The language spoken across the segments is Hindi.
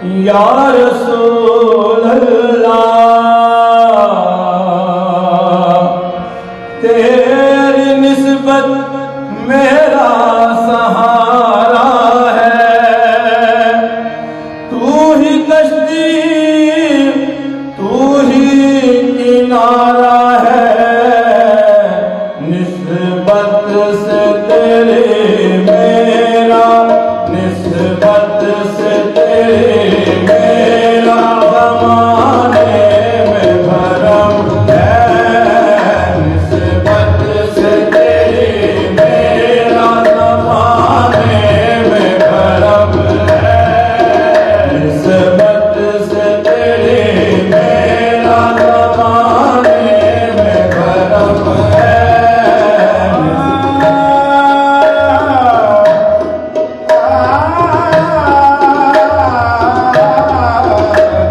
या रसूल अल्लाह, तेरी निस्बत मेरा सहारा है। तू ही कश्ती, तू ही किनारा है, निस्बत से तेरे मेरा, निस्बत से तेरे मेरा ज़माने में भरम है, निस्बत से तेरे मेरा ज़माने में भरम है, निस्बत से तेरे मेरा ज़माने में भरम है।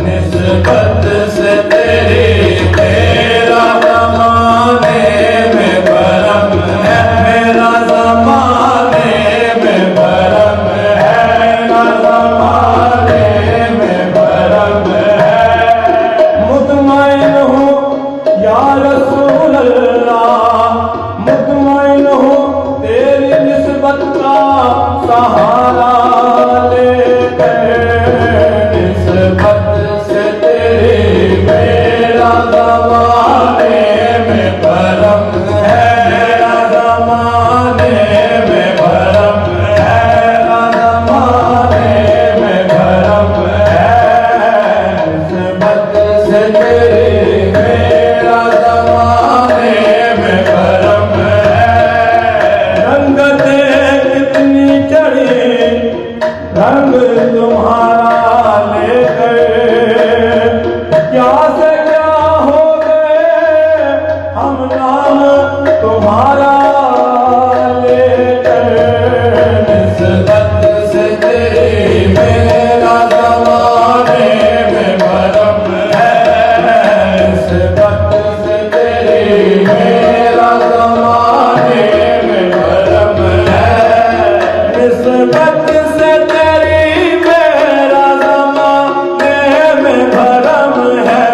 निस्बत से तेरे मेरा ज़माने में भरम है, मेरा ज़माने में भरम है, मेरा ज़माने में भरम है। मुतमईन हूँ या रसूल अल्लाह, मुतमईन हूँ तेरी निस्बत का सहारा लेकर, निस्बत से तेरे मेरा ज़माने में भरम है, मेरा ज़माने में भरम है, मेरा ज़माने में भरम है, निस्बत से तेरे मेरा ज़माने में भरम है। रंगतें कितनी चढ़ी, रंग तुम्हारा लेकर, क्या से क्या हो गए हम नाम तुम्हारा लेकर, निस्बत से तेरे मेरा ज़माने में भरम है, निस्बत से तेरे मेरा ज़माने में भरम है, निस्बत से तेरी मेरा ज़माने में भरम है,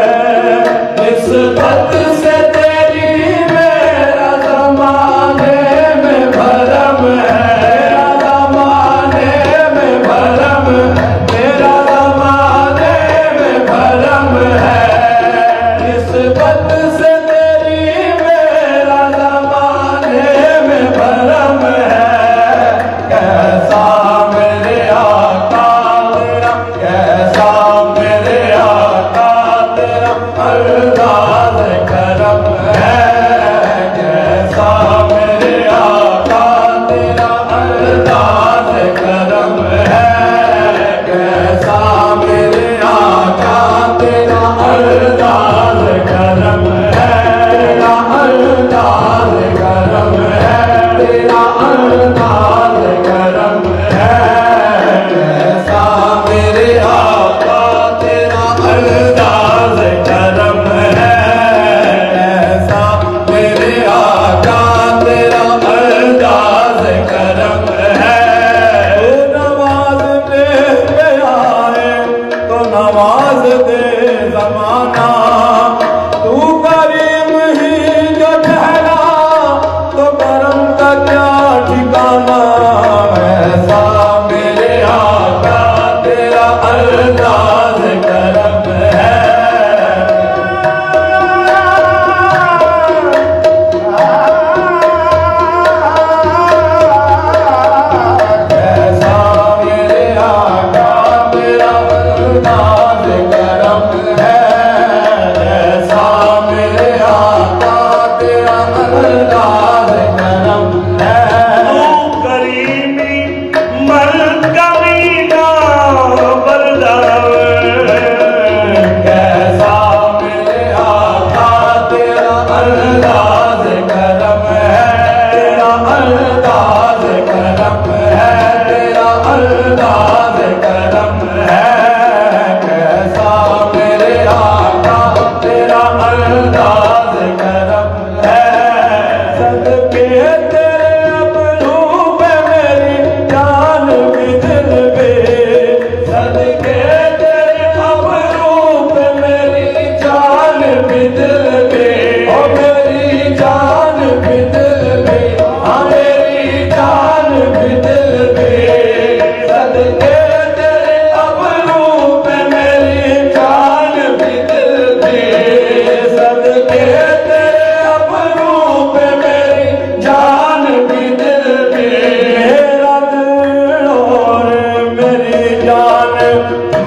निस्बत से तेरी मेरा ज़माने में भरम है, मेरा ज़माने में भरम है, मेरा ज़माने में भरम है, निस्बत से तेरी मेरा ज़माने में भरम है। कैसा मेरे आका तेरा, कैसा मेरे आका तेरा अंदाज़ करम है, कैसा मेरे आका तेरा अंदाज़ करम है, कैसा मेरे आका तेरा अंदाज़ करम है, तेरा अंदाज़ करम है, तेरा अंदाज़ करम है, कैसा मेरे आका तेरा अंदाज़ करम है, कैसा मेरे आका तेरा अंदाज़ करम है। तो नवाज दे आए तो नवाज दे ज़माना, तू करीम ही जो ठहरा तो करम का क्या ठिकाना, ऐसा मेरे आका तेरा अंदाज़ करम है। कैसा मेरे आका तेरा अंदाज़ करम है, कैसा मेरे आका तेरा अंदाज़ करम है। तू करीमी मर कमीना बरदावे, कैसा मेरे आका तेरा अंदाज़ करम है, तेरा अंदाज़ करम है, तेरा अंदाज़ करम है।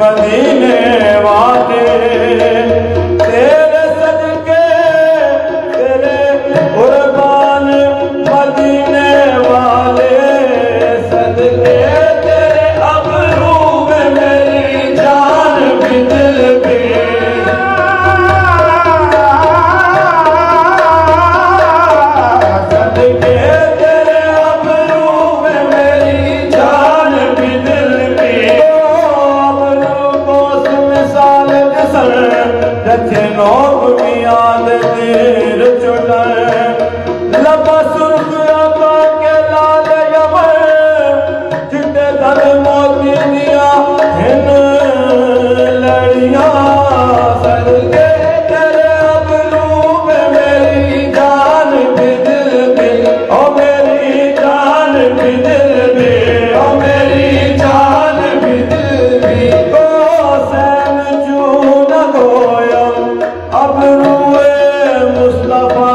मदीने वाले तेरे सदके तेरे कुर्बान मदीने वाले सदके तेरे अबरू में मेरी जान भी दिल भी सदके तेरे अबरू में मेरी जान भी दिल भी अबरू को मिसाल जसर रखे नोक मियाद देर चुनर लबा सुर्ख आका के लाल यमर चिट्टे दर मोती दिया हिन लड़ियां सदके तेरे अबरू में मेरी जान भी दिल भी ओ मेरी जान भी दिल भी ओ मेरी जान भी दिल भी ओ सैन चू न गोया अबरूए मुस्तफा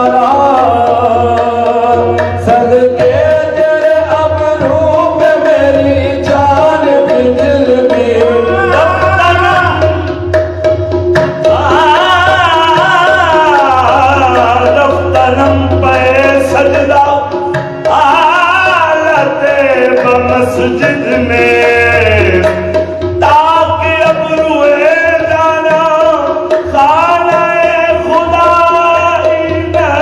सदके तेरे अबरू में मेरी जान भी दिल भी दफ्तरम पे सजदा आलते मस्जिद में ताकि अबरुए जाना खाने खुदाई में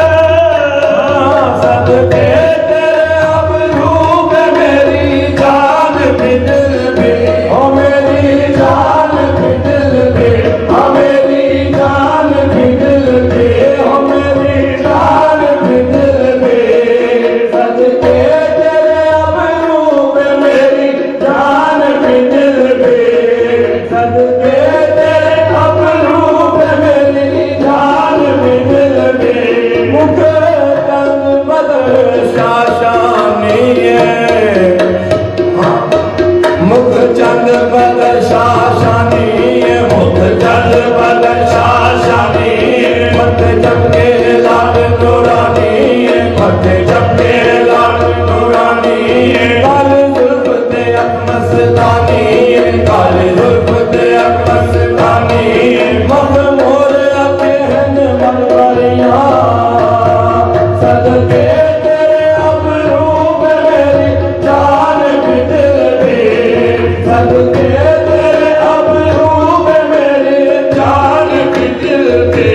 सदके तेरे अबरू में मेरी जान भी दिल भी ओ मेरी जान भी दिल भी ओ मेरी जान भी दिल भी ओ मेरी जान भी दिल भी सदके तेरे अबरू में मेरी जान भी दिल भी सदके तेरे अबरू में मेरी जान भी दिल भी मुख तंग बदर शाशानी मुख चंद बदर शाशानी मुख चंद बदर शाशानी मत चमके लाल नूरानी मत चमके लाल नूरानी काले जुल्फ ते मस्तानी काले जुल्फ ते मस्तानी मग मोर अखियन मनवरिया सदके तेरे अबरू में मेरी जान भी दिल भी सदके तेरे अबरू में मेरी जान भी दिल भी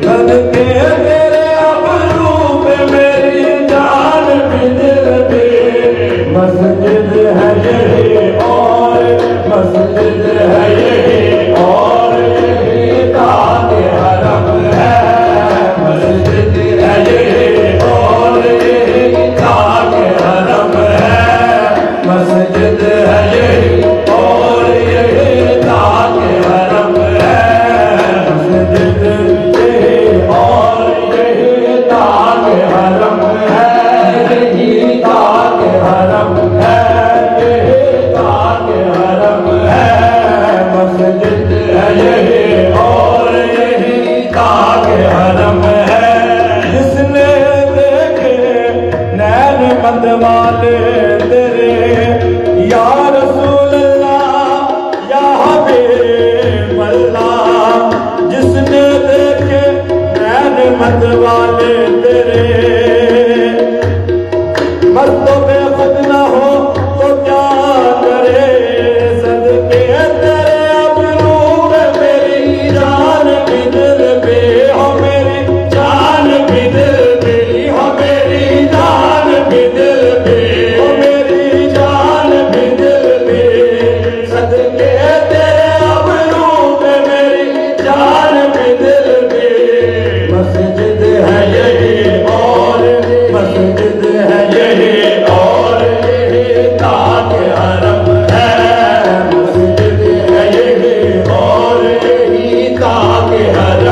सदके तेरे अबरू में मेरी जान भी दिल भी मस्जिद है यही और मस्जिद है यही और यही ताज हरम है मस्जिद है यही और यही ताज हरम है मस्जिद है यही और यही ताज हरम है मस्जिद यही और यही ताज हरम है यही ताज हरम है यही ताज हरम है मस्जिद है यही और यही ताज हरम है जिसने देखे नैन मंद वाले तेरे या रसूल अल्लाह या हबीब अल्लाह जिसने देखे नैन मंद वाले तेरे बस तो बेखुद न हो तो क्या करे सदके तेरे अबरू में मेरी जान भी दिल भी हो मेरी जान भी दिल भी हो मेरी जान भी दिल भी हो मेरी जान भी दिल भी सदके तेरे अबरू में मेरी जान भी दिल भी मस्जिद है यही और मस्जिद है यही और यही ताज हरम है मस्जिद है यही और यही ताज हरम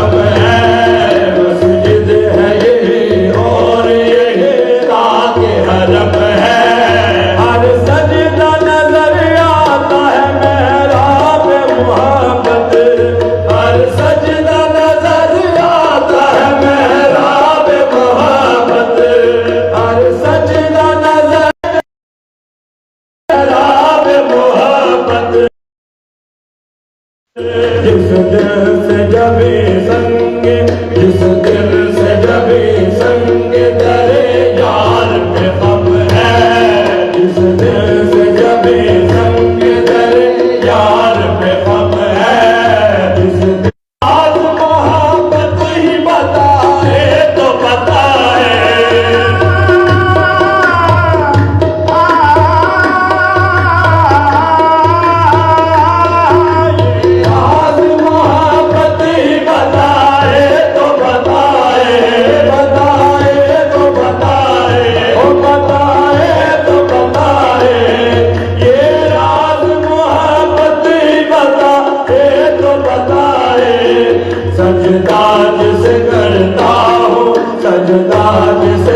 जिस दिल से जबे संग, जिस दिल से जबे संग तेरे यार पे गम है, जिस दिल से जबे संग तेरे यार पे गम है, जिस दिल आज मोहब्बत ही बताए तो बताए, आज मोहब्बत ही बताए तो बताए, बताए तो बताए, ओ बताए तो बताए, ये राज मोहब्बत ही बताए तो बताए, सजदा जिसे करता हूँ, सजदा जिसे